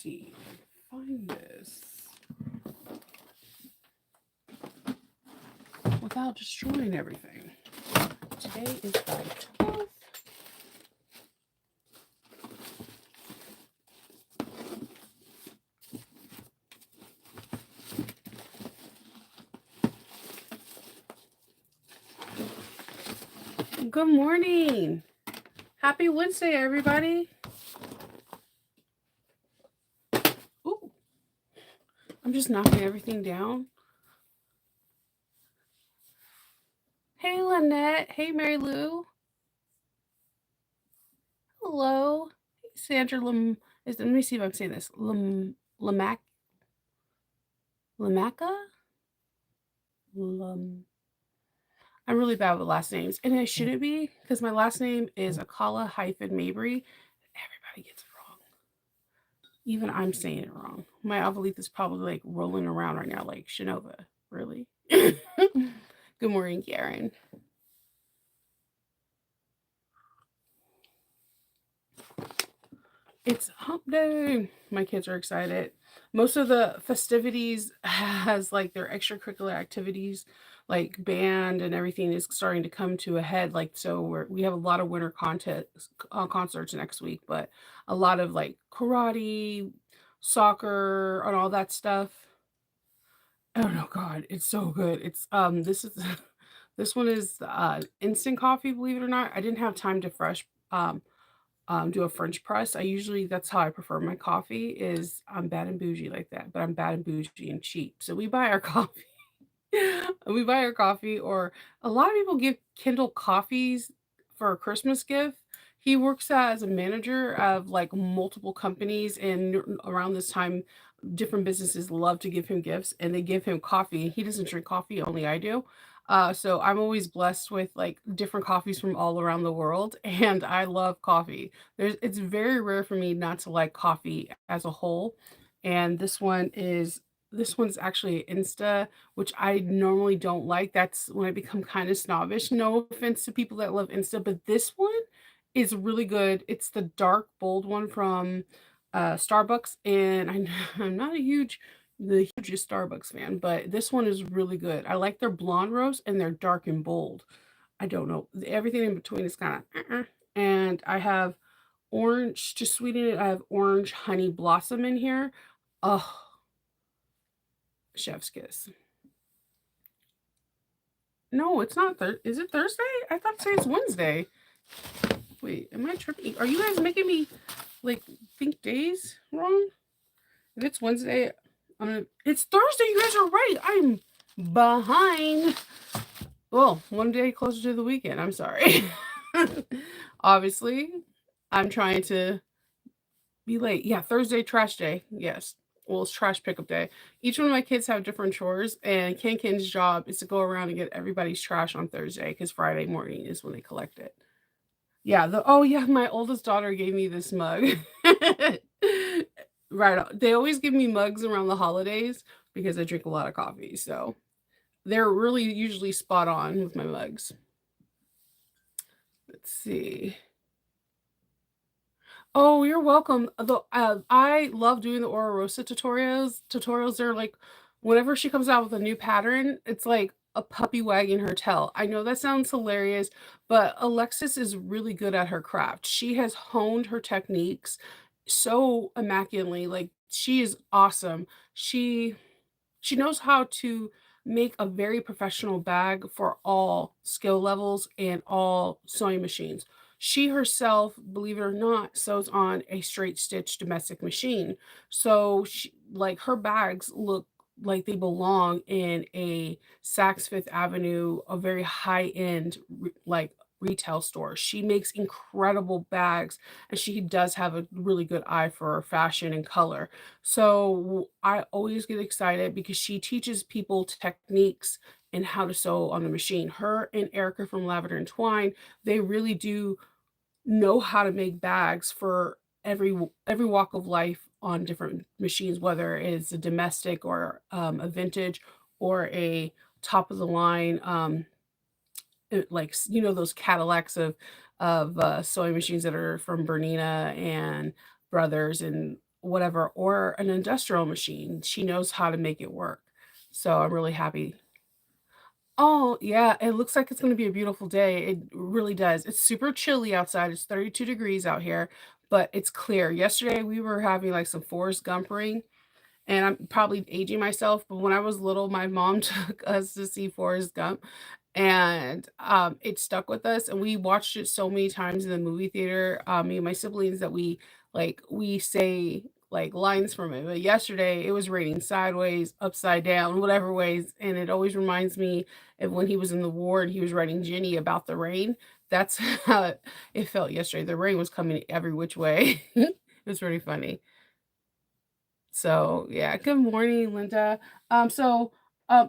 see. Find this without destroying everything. Today is Friday 12th. Good morning. Happy Wednesday, everybody. Ooh, I'm just knocking everything down. Hey, Lynette. Hey, Mary Lou. Hello. Hey, Sandra let me see if I'm saying this. Lamac, Lamaca? I'm really bad with last names, and I shouldn't be because my last name is Akala-Mabry. Everybody gets it wrong. Even I'm saying it wrong. My Avalith is probably like rolling around right now, like Shinova. Really? Good morning, Garen. It's hump day. My kids are excited. Most of the festivities has like their extracurricular activities, like band and everything is starting to come to a head. Like so, we have a lot of winter concerts next week, but a lot of like karate, soccer, and all that stuff. Oh no, God, it's so good. It's this is this one is instant coffee. Believe it or not, I didn't have time to do a French press. I usually that's how I prefer my coffee. Is I'm bad and bougie like that, but I'm bad and bougie and cheap. So we buy our coffee. We buy our coffee, or a lot of people give Kindle coffees for a Christmas gift. He works as a manager of like multiple companies, and around this time, different businesses love to give him gifts, and they give him coffee. He doesn't drink coffee, only I do. So I'm always blessed with like different coffees from all around the world, and I love coffee. It's very rare for me not to like coffee as a whole, and this one's actually Insta, which I normally don't like. That's when I become kind of snobbish. No offense to people that love Insta, but this one is really good. It's the dark, bold one from Starbucks, and I'm not the hugest Starbucks fan, but this one is really good. I like their blonde roast and their dark and bold. I don't know. Everything in between is kind of, and I have orange to sweeten it. I have orange honey blossom in here. Oh, chef's kiss. No, it's not Is it Thursday? I thought today it's Wednesday. Wait, am I tripping? Are you guys making me like think days wrong? If it's Wednesday, it's Thursday. You guys are right. I'm behind. Well, one day closer to the weekend. I'm sorry. Obviously, I'm trying to be late. Yeah, Thursday trash day. Yes. Well, it's trash pickup day. Each one of my kids have different chores, and Ken's job is to go around and get everybody's trash on Thursday because Friday morning is when they collect it. Yeah. Oh yeah, my oldest daughter gave me this mug. Right. They always give me mugs around the holidays because I drink a lot of coffee. So they're really usually spot on with my mugs. Let's see. Oh, you're welcome. I love doing the Aura Rosa tutorials. They're like, whenever she comes out with a new pattern, it's like a puppy wagging her tail. I know that sounds hilarious, but Alexis is really good at her craft. She has honed her techniques so immaculately. Like she is awesome. She knows how to make a very professional bag for all skill levels and all sewing machines. She herself, believe it or not, sews on a straight stitch domestic machine. So like her bags look like they belong in a Saks Fifth Avenue, a very high end like retail store. She makes incredible bags, and she does have a really good eye for fashion and color. So I always get excited because she teaches people techniques and how to sew on the machine. Her and Erica from Lavender and Twine, they really do know how to make bags for every walk of life on different machines, whether it's a domestic or a vintage or a top of the line, like those Cadillacs of sewing machines that are from Bernina and Brothers and whatever, or an industrial machine. She knows how to make it work. So I'm really happy. Oh, yeah, it looks like it's gonna be a beautiful day. It really does. It's super chilly outside. It's 32 degrees out here, but it's clear. Yesterday we were having like some Forrest Gump rain, and I'm probably aging myself, but when I was little, my mom took us to see Forrest Gump, and, it stuck with us, and we watched it so many times in the movie theater, me and my siblings, that we say, like, lines from it. But yesterday, it was raining sideways, upside down, whatever ways, and it always reminds me of when he was in the war and he was writing Ginny about the rain. That's how it felt yesterday. The rain was coming every which way. It was pretty funny. So, yeah, good morning, Linda. I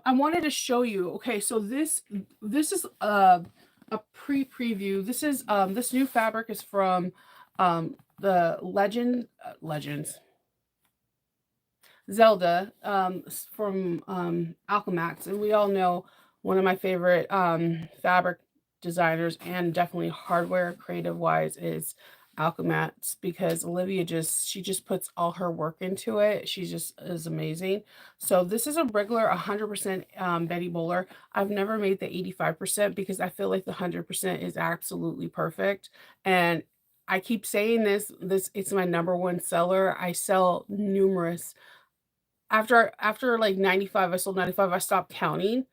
wanted to show you. Okay, so this is a preview. This is this new fabric is from the Legends Zelda from Alchemax, and we all know one of my favorite fabric designers and definitely hardware creative wise is Alchemax, because Olivia just puts all her work into it. She just is amazing. So this is a regular 100% Betty Bowler. I've never made the 85% because I feel like the 100% is absolutely perfect. And I keep saying this it's my number one seller. I sell numerous after, like, 95, I sold 95, I stopped counting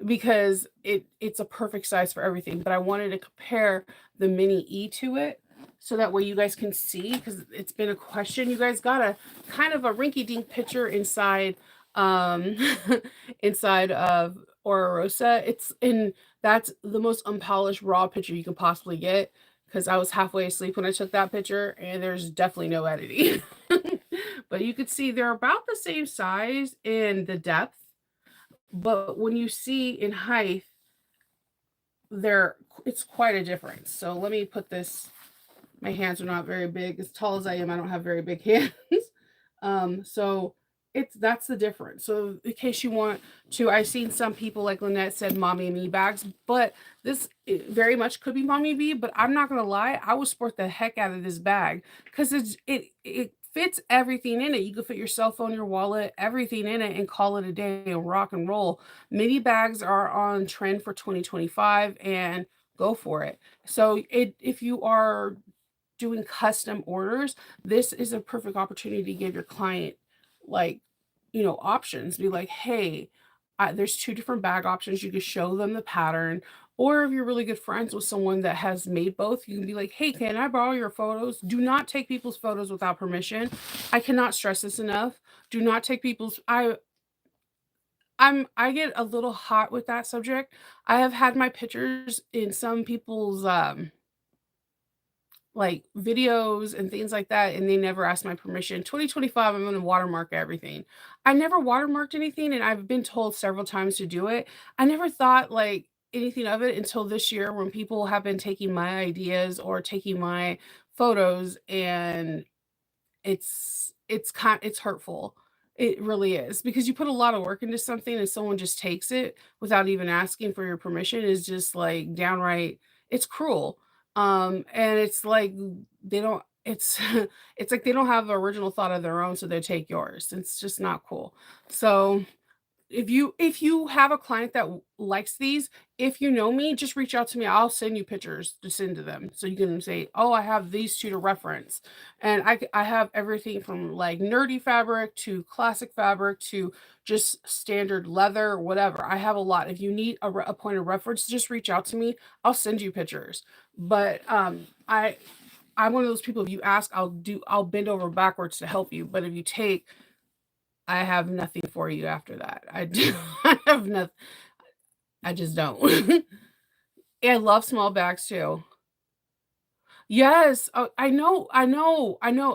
because it's a perfect size for everything, but I wanted to compare the Mini E to it, so that way you guys can see, because it's been a question. You guys got a kind of a rinky-dink picture inside, um, inside of Aura Rosa. That's the most unpolished raw picture you can possibly get, because I was halfway asleep when I took that picture, and there's definitely no editing. But you could see they're about the same size in the depth, but when you see in height, there it's quite a difference. So let me put this. My hands are not very big. As tall as I am, I don't have very big hands. So that's the difference. So in case you want to, I've seen some people like Lynette said, mommy and me bags, but this very much could be mommy me. But I'm not gonna lie, I would sport the heck out of this bag because it fits everything in it. You can fit your cell phone, your wallet, everything in it, and call it a day and rock and roll. Mini bags are on trend for 2025, and go for it. So if you are doing custom orders, this is a perfect opportunity to give your client, like, options. Be like, hey, there's two different bag options. You can show them the pattern. Or if you're really good friends with someone that has made both, you can be like, hey, can I borrow your photos? Do not take people's photos without permission. I cannot stress this enough. Do not take people's I get a little hot with that subject. I have had my pictures in some people's like videos and things like that, and they never asked my permission. 2025, I'm gonna watermark everything. I never watermarked anything, and I've been told several times to do it. I never thought like anything of it until this year when people have been taking my ideas or taking my photos, and it's hurtful. It really is, because you put a lot of work into something and someone just takes it without even asking for your permission is just like downright, it's cruel. And it's like they don't it's it's like they don't have an original thought of their own, so they take yours. It's just not cool. So if you have a client that likes these, if you know me, just reach out to me. I'll send you pictures to send to them, so you can say, "Oh, I have these 2 to reference." And I have everything from, like, nerdy fabric to classic fabric to just standard leather, whatever. I have a lot. If you need a point of reference, just reach out to me. I'll send you pictures. But, I'm one of those people, if you ask, I'll bend over backwards to help you, but if you take, I have nothing for you after that. I do I have nothing. I just don't. I love small bags too. Yes, I know,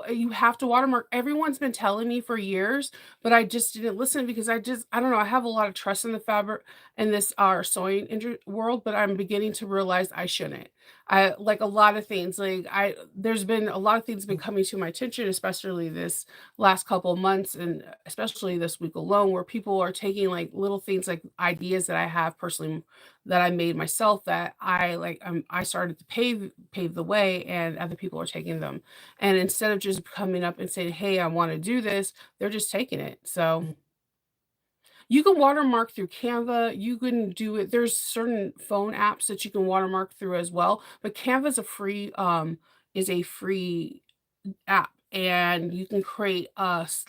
you have to watermark. Everyone's been telling me for years, but I just didn't listen because I don't know, I have a lot of trust in the fabric in this, sewing world, but I'm beginning to realize I shouldn't. I like a lot of things, like, I there's been a lot of things been coming to my attention, especially this last couple of months, and especially this week alone, where people are taking, like, little things, like ideas that I have personally that I made myself that I started to pave the way, and other people are taking them. And instead of just coming up and saying, "Hey, I wanna do this," they're just taking it. So you can watermark through Canva, you can do it there's certain phone apps that you can watermark through as well, but Canva is a free app, and you can create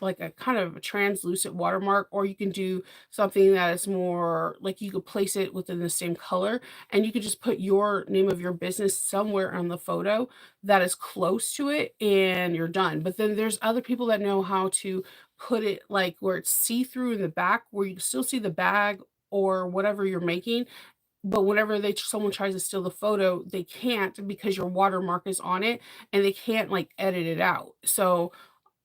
like a kind of a translucent watermark, or you can do something that is more like you could place it within the same color, and you could just put your name of your business somewhere on the photo that is close to it, and you're done. But then there's other people that know how to put it like where it's see-through in the back, where you can still see the bag or whatever you're making, but whenever someone tries to steal the photo, they can't because your watermark is on it, and they can't, like, edit it out. So,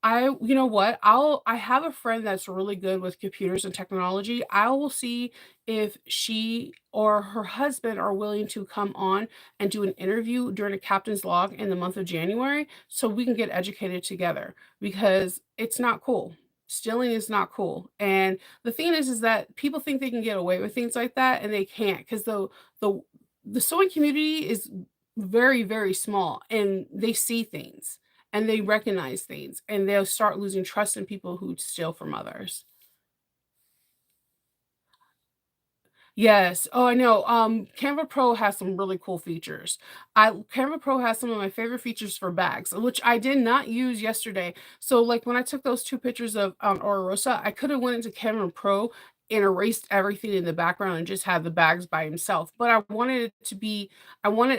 you know what? I have a friend that's really good with computers and technology. I will see if she or her husband are willing to come on and do an interview during a captain's log in the month of January so we can get educated together because it's not cool. Stealing is not cool. And the thing is that people think they can get away with things like that and they can't because the the sewing community is very, very small and they see things and they recognize things, and they'll start losing trust in people who steal from others. Yes. Oh, I know. Canva Pro has some really cool features. Canva Pro has some of my favorite features for bags, which I did not use yesterday. So, like when I took those two pictures of Rosa, I could have went into Canva Pro and erased everything in the background and just had the bags by himself. But I wanted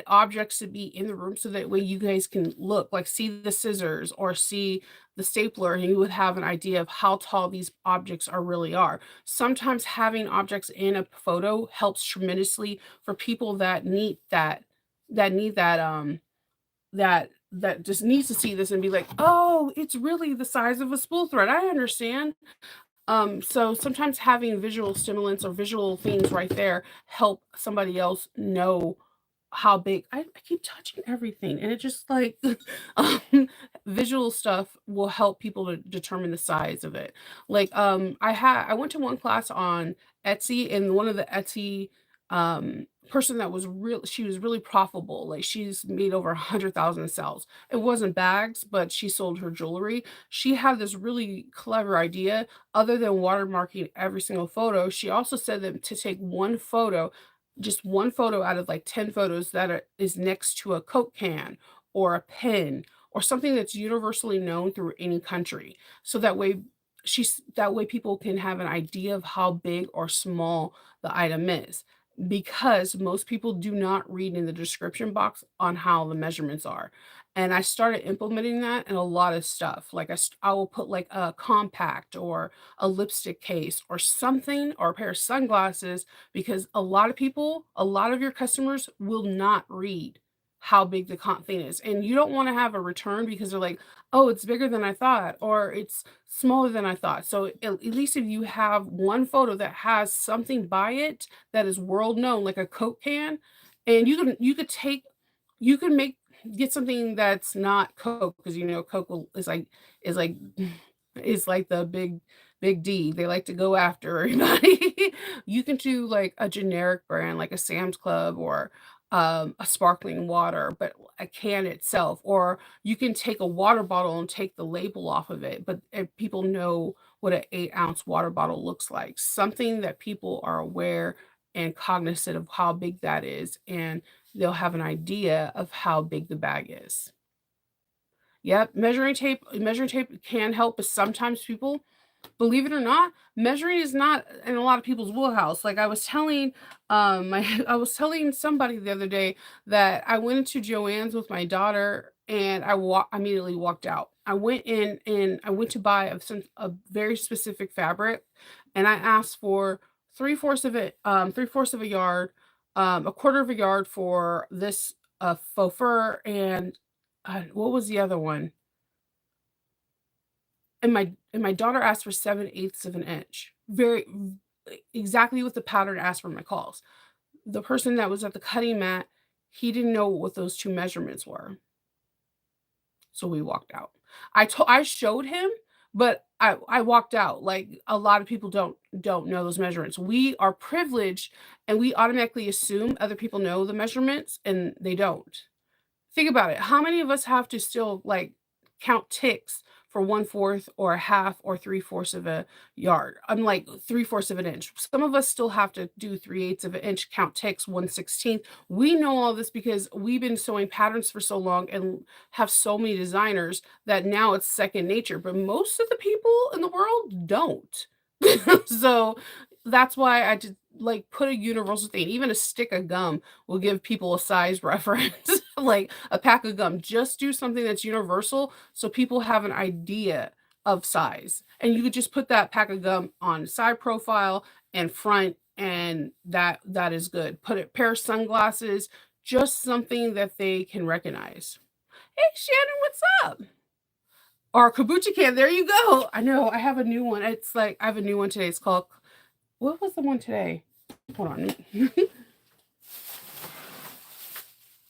objects to be in the room so that way you guys can look, like see the scissors or see the stapler, and you would have an idea of how tall these objects are really are. Sometimes having objects in a photo helps tremendously for people that need that just needs to see this and be like, "Oh, it's really the size of a spool thread. I understand." So sometimes having visual stimulants or visual things right there help somebody else know how big I keep touching everything, and it just like um, visual stuff will help people to determine the size of it. Like, I went to one class on Etsy, and one of the Etsy, person that was real she was really profitable, like, she's made over 100,000 sales. It wasn't bags, but she sold her jewelry. She had this really clever idea. Other than watermarking every single photo, she also said that to take one photo, just one photo out of like 10 photos is next to a Coke can or a pen or something that's universally known through any country. So that way people can have an idea of how big or small the item is. Because most people do not read in the description box on how the measurements are. And I started implementing that in a lot of stuff. Like I will put like a compact or a lipstick case or something or a pair of sunglasses because a lot of people, a lot of your customers will not read how big the thing is. And you don't want to have a return because they're like, oh, it's bigger than I thought, or it's smaller than I thought. So at least if you have one photo that has something by it that is world known, like a Coke can, and you could take you can make get something that's not Coke because you know is like is like the big D. They like to go after everybody. You can do like a generic brand like a Sam's Club or a sparkling water, but a can itself, or you can take a water bottle and take the label off of it, but people know what an 8-ounce water bottle looks like. Something that people are aware and cognizant of how big that is, and they'll have an idea of how big the bag is. Yep, measuring tape can help, but sometimes people, believe it or not, measuring is not in a lot of people's wheelhouse. Like I was telling, my I was telling somebody the other day that I went into Joann's with my daughter and immediately walked out. I went in and I went to buy a very specific fabric, and I asked for three-fourths of a yard, a quarter of a yard for this faux fur, and what was the other one? And my daughter asked for 7/8 of an inch. Exactly what the pattern asked for my calls. The person that was at the cutting mat He didn't know what those 2 measurements were, so we walked out. I showed him, but I walked out. Like, a lot of people don't know those measurements. We are privileged, and we automatically assume other people know the measurements, and they don't. Think about it. How many of us have to still, like, count ticks for 1/4 or a half or 3/4 of a yard? I'm like 3/4 of an inch. Some of us still have to do 3/8 of an inch, count ticks, 1/16. We know all this because we've been sewing patterns for so long and have so many designers that now it's second nature, but most of the people in the world don't. So, that's why I just, like, put a universal thing. Even a stick of gum will give people a size reference, like a pack of gum. Just do something that's universal so people have an idea of size. And you could just put that pack of gum on side profile and front, and that is good. Put a pair of sunglasses, just something that they can recognize. Hey Shannon, what's up? Or kombucha can. There you go. I know I have a new one. It's like I have a new one today. It's called, what was the one today? Hold on.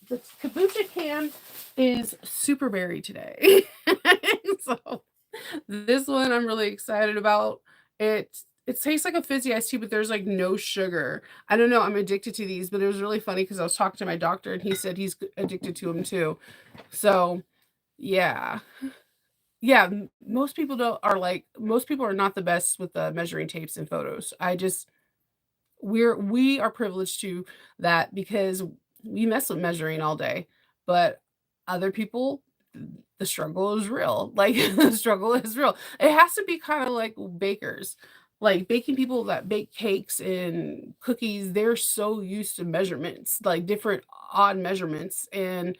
The kombucha can is super berry today. So this one I'm really excited about. It tastes like a fizzy iced tea, but there's like no sugar. I don't know. I'm addicted to these, but it was really funny because I was talking to my doctor and he said he's addicted to them too. So yeah. Yeah, most people don't are like most people are not the best with the measuring tapes and photos. We are privileged to that because we mess with measuring all day, but other people, the struggle is real. Like, the struggle is real. It has to be kinda like bakers. Like, baking people that bake cakes and cookies, they're so used to measurements, like, different odd measurements, and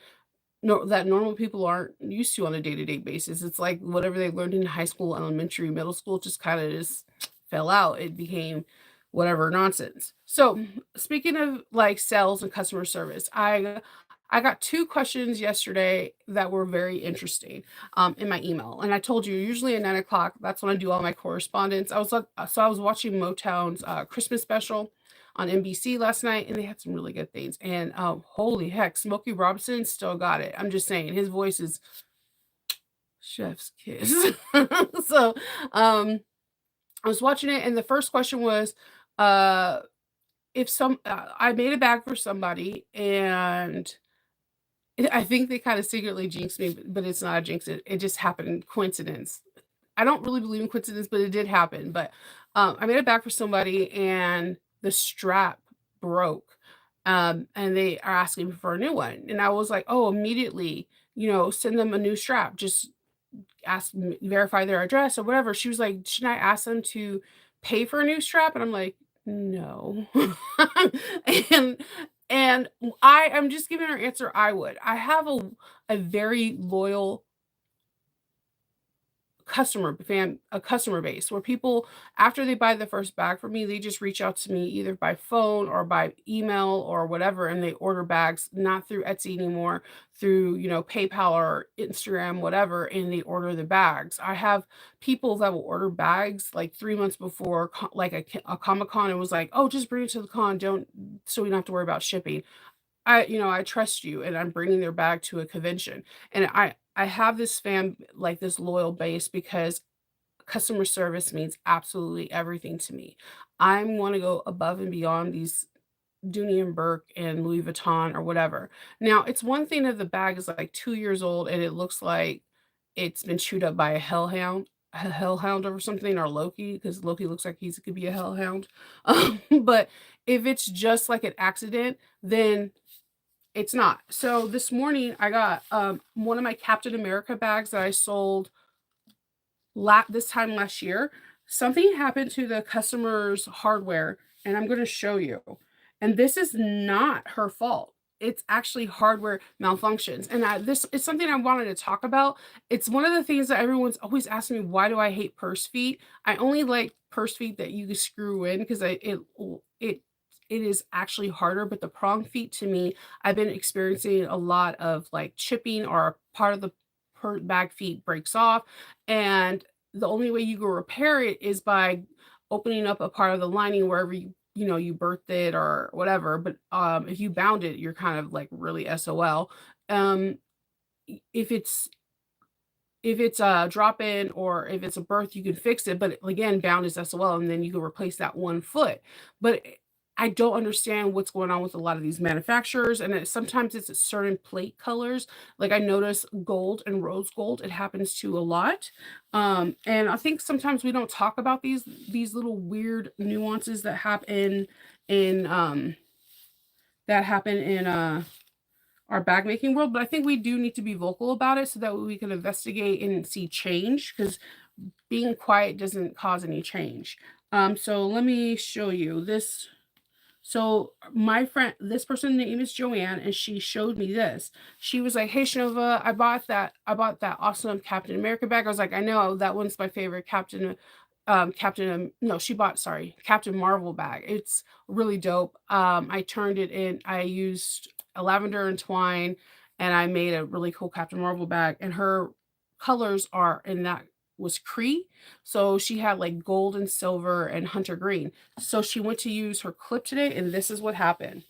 that normal people aren't used to on a day-to-day basis. It's like whatever they learned in high school, elementary, middle school just kinda just fell out. It became whatever nonsense. So, speaking of, like, sales and customer service, I got 2 questions yesterday that were very interesting, in my email, and I told you usually at 9 o'clock, that's when I do all my correspondence. I was watching Motown's, Christmas special on NBC last night, and they had some really good things, and, holy heck, Smokey Robinson still got it. I'm just saying, his voice is chef's kiss. So, um, I was watching it, and the first question was, uh, if I made a bag for somebody, and I think they kinda secretly jinxed me, but it's not a jinx, it just happened, coincidence. I don't really believe in coincidence, but it did happen, but, I made a bag for somebody and the strap broke, and they are asking for a new one, and I was like, "Oh, immediately, send them a new strap, just verify their address or whatever." She was like, "Shouldn't I ask them to pay for a new strap?" And I'm like, "No." And I'm just giving her answer I would. I have a very loyal customer base where people, after they buy the first bag from me, they just reach out to me either by phone or by email or whatever, and they order bags not through Etsy anymore, through PayPal or Instagram, whatever, and they order the bags. I have people that will order bags like 3 months before like a Comic Con, and was like, "Oh, just bring it to the con, don't so we don't have to worry about shipping." I trust you, and I'm bringing their bag to a convention. And I have this like this loyal base because customer service means absolutely everything to me. I wanna go above and beyond these Dooney& and Burke and Louis Vuitton or whatever. Now, it's one thing if the bag is, like, 2 years old and it looks like it's been chewed up by a hellhound or something, or Loki, because Loki looks like could be a hellhound. But if it's just like an accident, then it's not. So this morning I got one of my Captain America bags that I sold this time last year. Something happened to the customer's hardware, and I'm going to show you. And this is not her fault. It's actually hardware malfunctions. And this is something I wanted to talk about. It's one of the things that everyone's always asking me, why do I hate purse feet? I only like purse feet that you can screw in because it it is actually harder, but the prong feet to me, I've been experiencing a lot of like chipping, or part of the bag feet breaks off, and the only way you can repair it is by opening up a part of the lining wherever you you birthed it or whatever, but, if you bound it, you're kind of, like, really SOL. Um, if it's a drop-in or if it's a birth, you can fix it, but again, bound is SOL, and then you can replace that 1 foot. But I don't understand what's going on with a lot of these manufacturers, and sometimes it's at certain plate colors. Like, I notice gold and rose gold, it happens to a lot. And I think sometimes we don't talk about these little weird nuances in, that happen in, our bag making world, but I think we do need to be vocal about it so that we can investigate and see change, because being quiet doesn't cause any change. So let me show you this. So my friend, this person's name is Joanne, and she showed me this. She was like, "Hey Shanova, I bought that awesome Captain America bag." I was like, "I know that one's my favorite no, she bought, sorry, Captain Marvel bag. It's really dope. I turned it in, I used a lavender and twine, and I made a really cool Captain Marvel bag, and her colors are in that was Cree. So she had like gold and silver and hunter green. So she went to use her clip today, and this is what happened.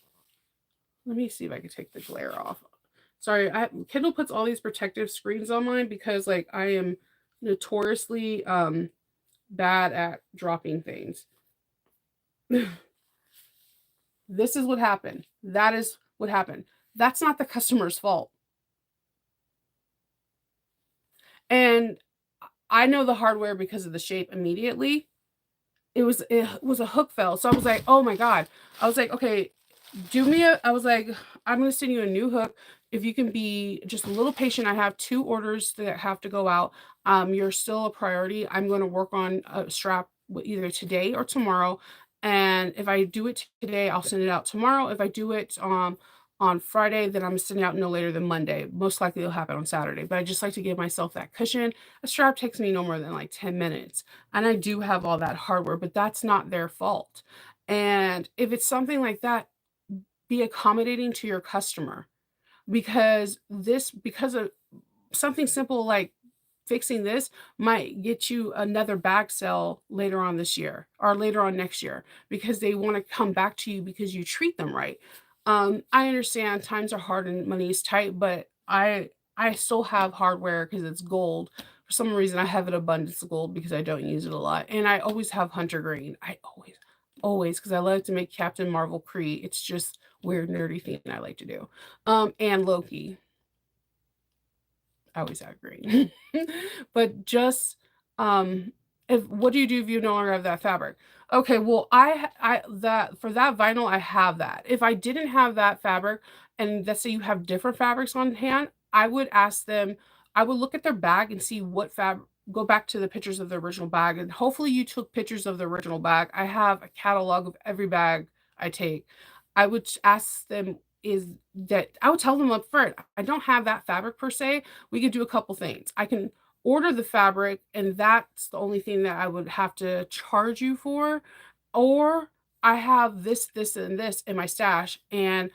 Let me see if I can take the glare off. Sorry, Kindle puts all these protective screens on mine because like I am notoriously bad at dropping things. This is what happened. That is what happened. That's not the customer's fault. And I know the hardware because of the shape immediately. It was a hook fell. So I was like, "Oh my god." I was like, "Okay, I was like, "I'm gonna send you a new hook. If you can be just a little patient, I have 2 orders that have to go out. You're still a priority. I'm gonna work on a strap either today or tomorrow. And if I do it today, I'll send it out tomorrow. If I do it on Friday, then I'm sending out no later than Monday. Most likely it'll happen on Saturday. But I just like to give myself that cushion. A strap takes me no more than like 10 minutes. And I do have all that hardware, but that's not their fault. And if it's something like that, be accommodating to your customer, because of something simple like fixing this might get you another bag sale later on this year or later on next year, because they want to come back to you because you treat them right. I understand times are hard and money is tight, but I still have hardware because it's gold. For some reason, I have an abundance of gold because I don't use it a lot, and I always have hunter green. I always, because I like to make Captain Marvel Cree. It's just weird nerdy thing I like to do. And Loki. I always have green. But just, if what do you do if you no longer have that fabric? Okay, well, I that for that vinyl, I have that. If I didn't have that fabric, and let's say you have different fabrics on hand, I would ask them, I would look at their bag and see what fabric, go back to the pictures of the original bag, and hopefully you took pictures of the original bag. I have a catalog of every bag I take. I would ask them, is that I would tell them up front, I don't have that fabric per se. We could do a couple things. I can order the fabric, and that's the only thing that I would have to charge you for, or I have this, and this in my stash, and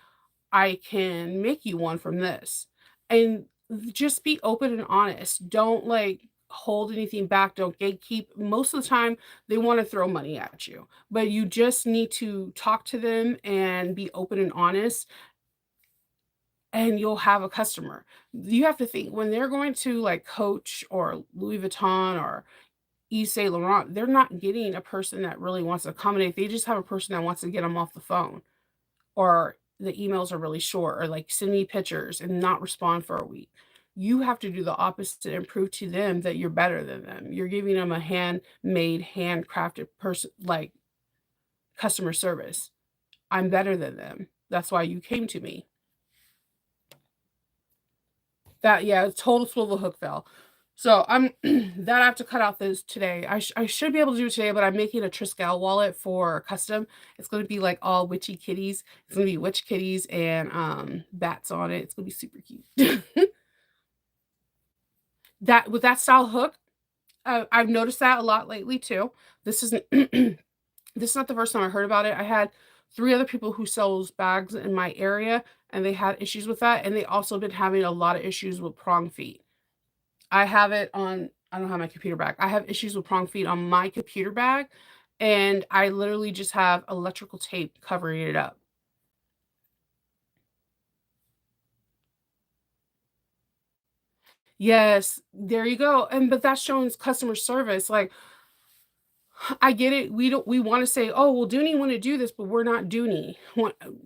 I can make you one from this. And just be open and honest. Don't like hold anything back. Don't gatekeep. Most of the time, they want to throw money at you, but you just need to talk to them and be open and honest, and you'll have a customer. You have to think when they're going to like Coach or Louis Vuitton or Yves Saint Laurent, they're not getting a person that really wants to accommodate. They just have a person that wants to get them off the phone, or the emails are really short, or like send me pictures and not respond for a week. You have to do the opposite and prove to them that you're better than them. You're giving them a handmade, handcrafted person like customer service. I'm better than them. That's why you came to me. That, yeah, total swivel hook fell. So I'm that I have to cut out this today. I should be able to do it today, but I'm making a Triskel wallet for custom. It's gonna be like all witchy kitties. It's gonna be witch kitties and bats on it. It's gonna be super cute. That with that style hook, I've noticed that a lot lately too. This isn't this is not the first time I heard about it. I had 3 other people who sells bags in my area, and they had issues with that, and they also been having a lot of issues with prong feet. I have it on, I don't have my computer bag. I have issues with prong feet on my computer bag, and I literally just have electrical tape covering it up. Yes, there you go, and but that's showing customer service, like, I get it. We wanna say, "Oh, well, Dooney wanna do this," but we're not Dooney.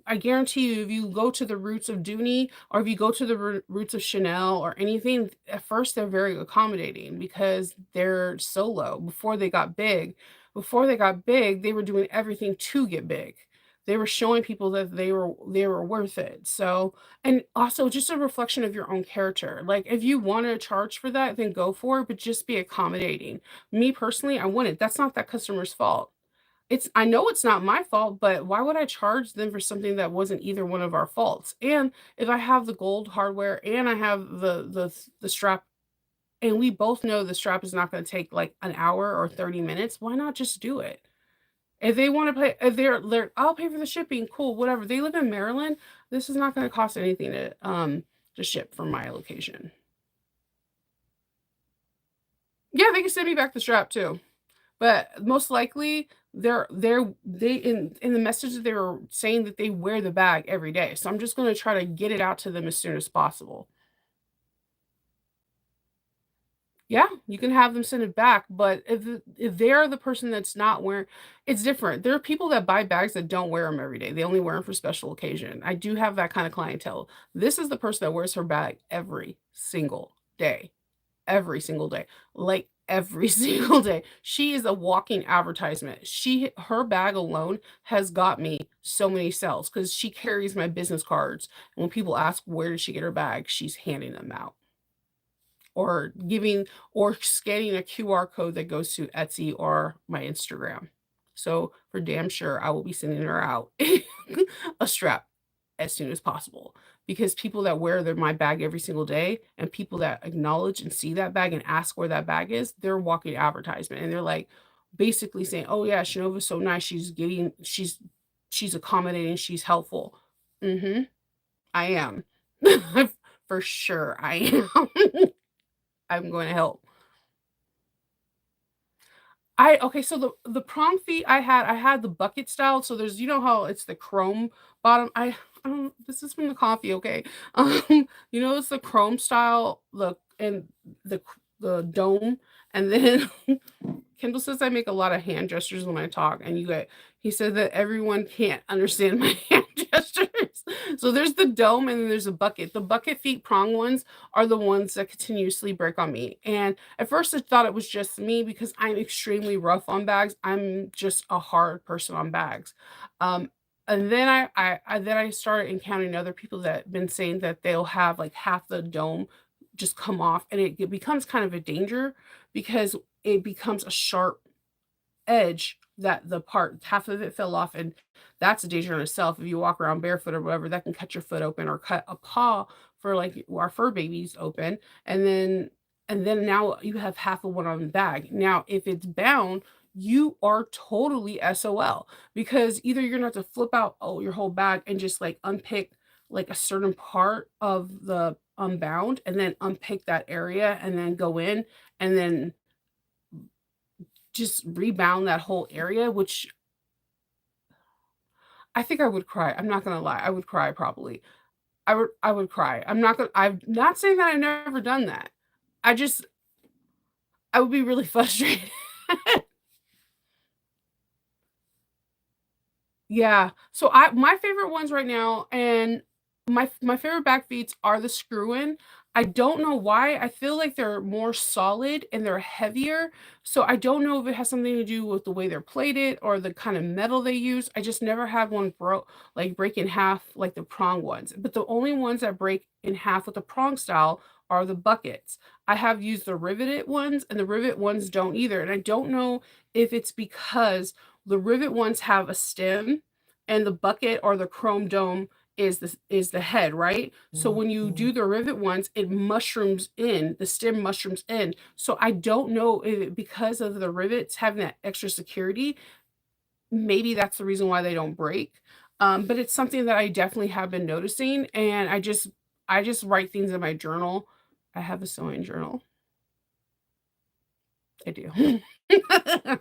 I guarantee you, if you go to the roots of Dooney or if you go to the roots of Chanel or anything, at first, they're very accommodating because they're solo before they got big. Before they got big, they were doing everything to get big. They were showing people that they were worth it. So and also just a reflection of your own character. Like, if you wanna charge for that, then go for it, but just be accommodating. Me personally, I wouldn't. That's not that customer's fault. I know it's not my fault, but why would I charge them for something that wasn't either one of our faults? And if I have the gold hardware and I have the strap and we both know the strap is not going to take like an hour or 30 minutes, why not just do it? If they want to pay, if they're I'll pay for the shipping, cool, whatever. They live in Maryland. This is not going to cost anything to ship from my location. Yeah, they can send me back the strap too. But most likely, they in the message that they were saying that they wear the bag every day, so I'm just gonna try to get it out to them as soon as possible. Yeah, you can have them send it back, but if they're the person that's not wearing it's different. There are people that buy bags that don't wear them every day, they only wear them for special occasion. I do have that kinda clientele. This is the person that wears her bag every single day. Every single day, like, every single day. She is a walking advertisement. Her bag alone has got me so many sales because she carries my business cards, and when people ask where did she get her bag, she's handing them out or giving or scanning a QR code that goes to Etsy or my Instagram. So, for damn sure, I will be sending her out a strap as soon as possible because people that wear my bag every single day and people that acknowledge and see that bag and ask where that bag is, they're walking advertisement and they're like basically saying, "Oh yeah, Shinova's so nice. She's accommodating. She's helpful." Hmm. I am. For sure, I am. I'm going to help. Okay, so the prong feet I had the bucket style, so there's how it's the chrome bottom. I don't this is from the coffee, okay? It's the chrome style look and the dome, and then Kendall says I make a lot of hand gestures when I talk, and he said that everyone can't understand my hand gestures. So there's the dome and then there's a bucket. The bucket feet prong ones are the ones that continuously break on me. And at first I thought it was just me because I'm extremely rough on bags. I'm just a hard person on bags. Um, and then I started encountering other people that been saying that they'll have like half the dome just come off and it becomes kind of a danger because it becomes a sharp edge that the part half of it fell off, and that's a danger in itself. If you walk around barefoot or whatever, that can cut your foot open or cut a paw for, like, our fur babies open, and then now you have half of one on the bag. Now, if it's bound, you are totally SOL because either you're gonna have to flip out, your whole bag and just, like, unpick, like, a certain part of the unbound and then unpick that area and then go in and then just rebound that whole area, which I think I would cry. I'm not gonna lie, I would cry probably. I would cry. I'm not saying that I've never done that. I would be really frustrated. Yeah. So my favorite ones right now and my favorite back feeds are the screw-in. I don't know why. I feel like they're more solid and they're heavier. So I don't know if it has something to do with the way they're plated or the kind of metal they use. I just never had one break in half like the prong ones. But the only ones that break in half with the prong style are the buckets. I have used the riveted ones and the rivet ones don't either. And I don't know if it's because the rivet ones have a stem, and the bucket or the chrome dome is the head, right? So when you do the rivet ones, it mushrooms in, the stem mushrooms in. So I don't know if because of the rivets having that extra security, maybe that's the reason why they don't break. But it's something that I definitely have been noticing, and I just write things in my journal. I have a sewing journal. I do. I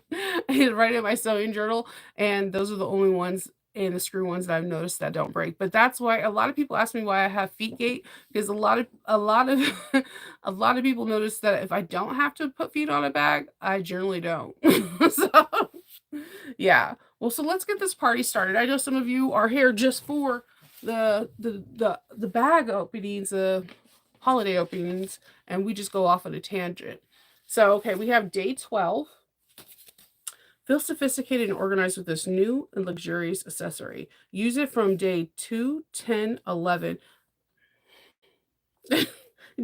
write in my sewing journal, and those are the only ones and the screw ones that I've noticed that don't break. But that's why a lot of people ask me why I have feet gate, because a lot of a lot of people notice that if I don't have to put feet on a bag, I generally don't. So yeah. Well, so let's get this party started. I know some of you are here just for the bag openings, the holiday openings, and we just go off on a tangent. So, okay, we have day 12. Feel sophisticated and organized with this new and luxurious accessory. Use it from day 2, 10, 11.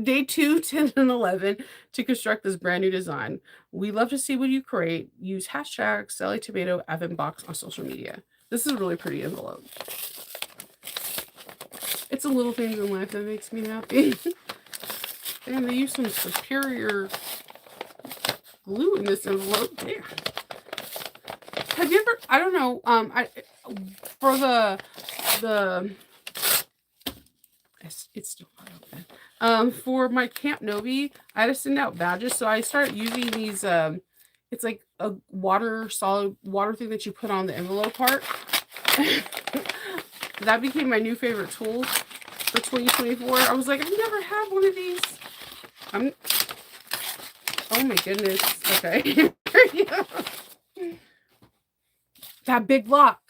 Day 2, 10, and 11 to construct this brand new design. We love to see what you create. Use hashtag Sally Tomato Advent Box on social media. This is a really pretty envelope. It's the little things in life that makes me happy. And they use some superior glue in this envelope. Damn. Have you ever? I don't know. For the it's still not open. For my Camp Novi, I had to send out badges, so I started using these. It's like a solid water thing that you put on the envelope part. That became my new favorite tool for 2024. I was like, I've never had one of these. Oh my goodness. Okay. That big lock.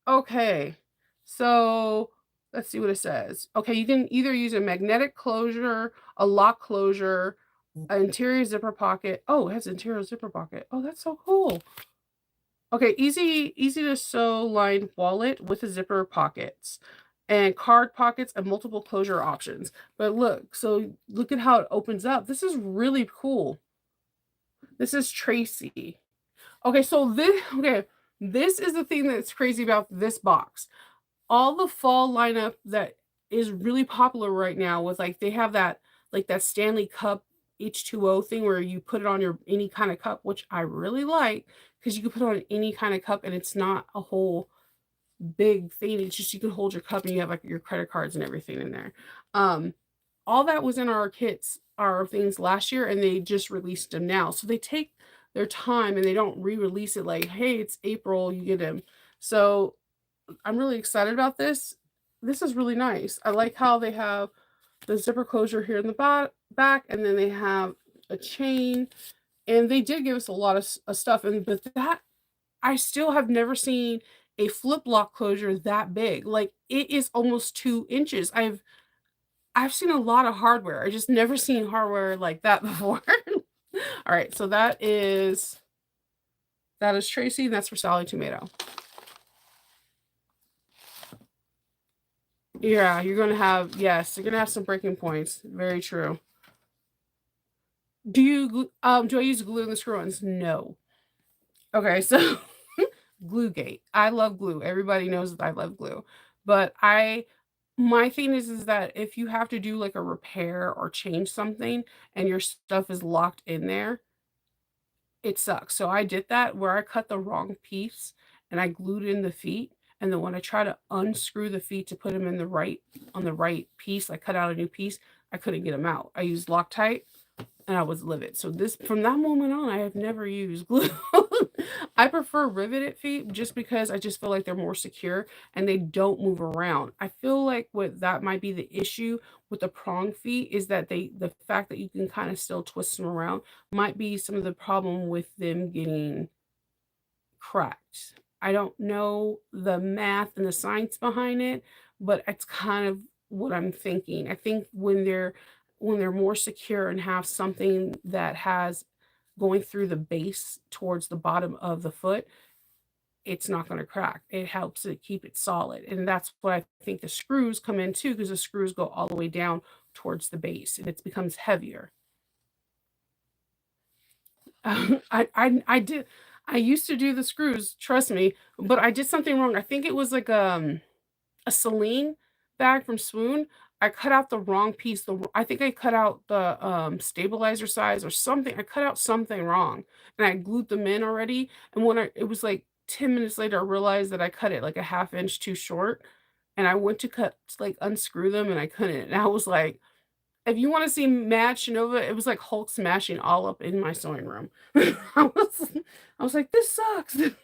Okay. So let's see what it says. Okay, you can either use a magnetic closure, a lock closure, an interior zipper pocket. Oh, it has interior zipper pocket. Oh, that's so cool. Okay, easy to sew lined wallet with a zipper pockets and card pockets and multiple closure options. But look at how it opens up. This is really cool. This is Tracy. Okay, this is the thing that's crazy about this box. All the fall lineup that is really popular right now with they have that that Stanley Cup H2O thing where you put it on your any kind of cup, which I really like because you can put it on any kind of cup and it's not a whole big thing. It's just you can hold your cup and you have your credit cards and everything in there. All that was in our kits, our things last year, and they just released them now. So they take their time and they don't re-release it like, hey, it's April, you get them. So I'm really excited about this. This is really nice. I like how they have the zipper closure here in the back, and then they have a chain, and they did give us a lot of stuff. But that I still have never seen a flip lock closure that big. Like it is almost 2 inches. I've seen a lot of hardware. I just never seen hardware like that before. All right, so that is Tracy, and that's for Sally Tomato. Yeah, you're gonna have some breaking points. Very true. Do I use glue in the screw-ins? No. Okay, so Gluegate. I love glue. Everybody knows that I love glue. But my thing is that if you have to do like a repair or change something and your stuff is locked in there, it sucks. So I did that where I cut the wrong piece and I glued in the feet. And then when I try to unscrew the feet to put them in on the right piece, I cut out a new piece, I couldn't get them out. I used Loctite and I was livid. So from that moment on, I have never used glue. I prefer riveted feet just because I just feel like they're more secure and they don't move around. I feel like what that might be the issue with the prong feet is that the fact that you can kind of still twist them around might be some of the problem with them getting cracked. I don't know the math and the science behind it, but it's kind of what I'm thinking. I think when they're more secure and have something that has going through the base towards the bottom of the foot, it's not going to crack. It helps to keep it solid. And that's what I think the screws come in too, because the screws go all the way down towards the base and it becomes heavier. I used to do the screws, trust me, but I did something wrong. I think it was like a Celine bag from Swoon. I cut out the wrong piece. I think I cut out the stabilizer size or something. I cut out something wrong, and I glued them in already. And it was like 10 minutes later, I realized that I cut it like a half inch too short, and I went to like unscrew them, and I couldn't. And I was like, If you wanna see Mad Shinova, it was like Hulk smashing all up in my sewing room. I was like, "This sucks." It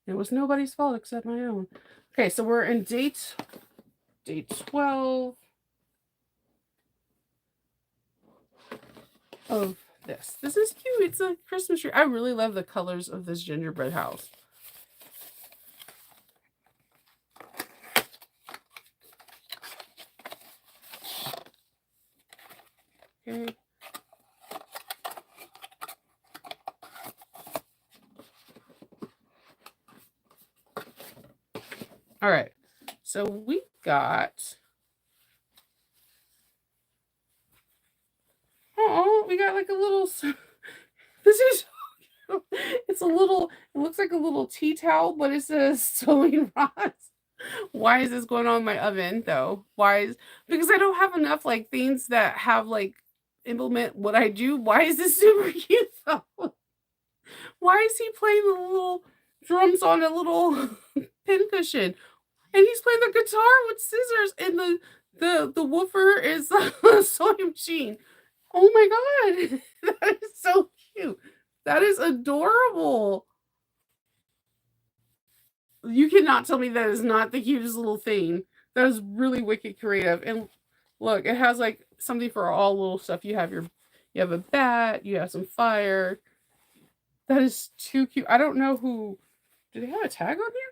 was nobody's fault except my own. Okay, so we're in day 12 of this. This is cute. It's a Christmas tree. I really love the colors of this gingerbread house. Okay. All right. So we got oh, we got like a little this is it's a little it looks like a little tea towel, but it says sewing rods. Why is this going on in my oven though? Why is because I don't have enough like things that have like implement what I do. Why is this super cute though? Why is he playing the little drums on a little pincushion? And he's playing the guitar with scissors, and the woofer is a sewing machine. Oh my god, that is so cute. That is adorable. You cannot tell me that is not the cutest little thing. That is really wicked creative. And look, it has like something for all little stuff. You have a bat, you have some fire. That is too cute. I don't know who. Do they have a tag on here?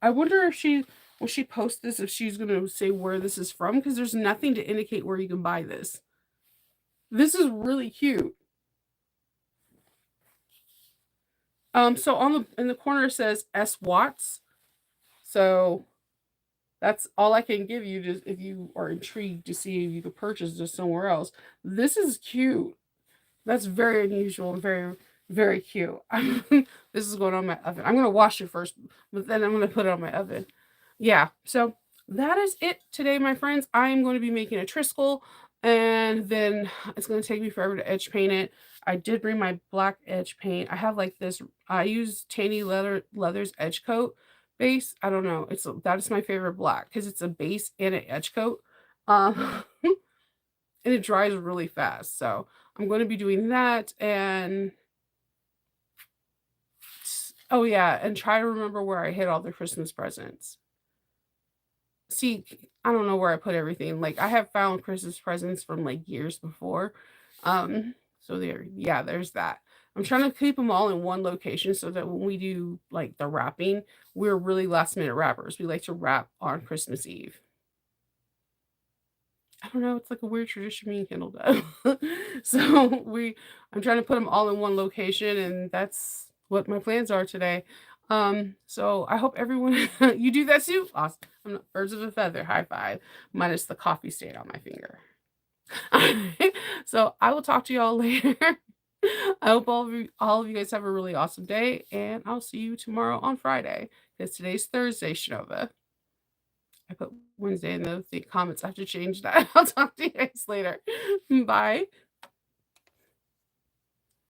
I wonder if she when she posts this if she's gonna say where this is from because there's nothing to indicate where you can buy this. This is really cute. So on the in the corner it says S Watts. So that's all I can give you just if you are intrigued to see if you could purchase this somewhere else. This is cute. That's very unusual and very, very cute. This is going on my oven. I'm gonna wash it first, but then I'm gonna put it on my oven. Yeah, so that is it today, my friends. I am going to be making a Triskel, and then it's gonna take me forever to edge paint it. I did bring my black edge paint. I have like this. I use Tanny Leather's edge coat base. I don't know. That is my favorite black because it's a base and an edge coat. And it dries really fast. So I'm going to be doing that and oh yeah, and try to remember where I hid all the Christmas presents. See, I don't know where I put everything. Like I have found Christmas presents from like years before. So there's that. I'm trying to keep them all in one location so that when we do like the wrapping, we're really last minute wrappers. We like to wrap on Christmas Eve. I don't know, it's like a weird tradition me and Kendall does. So I'm trying to put them all in one location, and that's what my plans are today. So I hope everyone you do that too. Awesome. I'm not birds of a feather. High five. Minus the coffee stain on my finger. So I will talk to y'all later. I hope all of you guys have a really awesome day, and I'll see you tomorrow on Friday because today's Thursday, Shinova. I put Wednesday in the comments. I have to change that. I'll talk to you guys later. Bye.